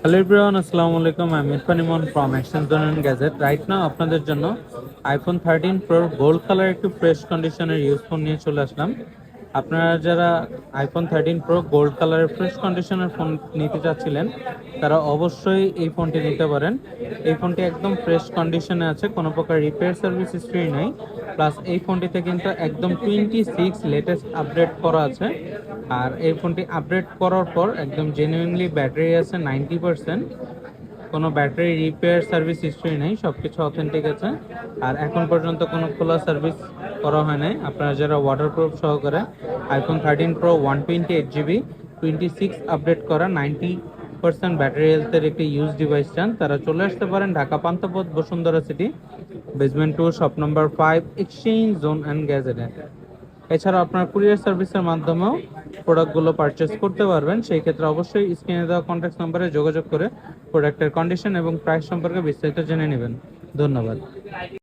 Hello everyone, আসসালামু আলাইকুম। আমি Irfan Emon from exchange zone and gadget. Right now আপনাদের জন্য আইফোন 13 প্রো গোল্ড কালার একটু ফ্রেশ কন্ডিশনের ইউজ ফোন নিয়ে চলে আসলাম। আপনারা যারা আইফোন 13 প্রো গোল্ড কালারের ফ্রেশ কন্ডিশনের ফোন নিতে চাচ্ছিলেন তারা অবশ্যই এই ফোনটি নিতে পারেন। এই ফোনটি একদম ফ্রেশ কন্ডিশনে আছে, কোনো প্রকার রিপেয়ার সার্ভিস হিস্ট্রি নেই। প্লাস এই ফোনটিতে কিন্তু একদম 26 লেটেস্ট আপডেট করা আছে। আর এই ফোনটি আপডেট করার পর একদম জেনুইনলি ব্যাটারি আছে 90%। কোনো ব্যাটারি রিপেয়ার সার্ভিস হিস্ট্রি নেই, সব কিছু অথেন্টিক আছে। আর এখন পর্যন্ত কোনো খোলা সার্ভিস করা হয় নাই। আপনারা যারা ওয়াটারপ্রুফ সহকারে আইফোন 13 প্রো 128 GB 26 আপডেট করা 90% ব্যাটারি হেলথের একটি ইউজ ডিভাইস চান, তারা চলে আসতে পারেন Dhaka Panthapath Bashundhara city, basement 2, shop number 5, exchange zone and গ্যাজেটে। এছাড়া আপনার কুরিয়ার সার্ভিসের মাধ্যমেও প্রোডাক্টগুলো পারচেস করতে পারবেন। সেই ক্ষেত্রে অবশ্যই স্ক্রিনে দেওয়া কন্ট্যাক্ট নাম্বারে যোগাযোগ করে প্রোডাক্টের কন্ডিশন এবং প্রাইস সম্পর্কে বিস্তারিত জেনে নেবেন। ধন্যবাদ।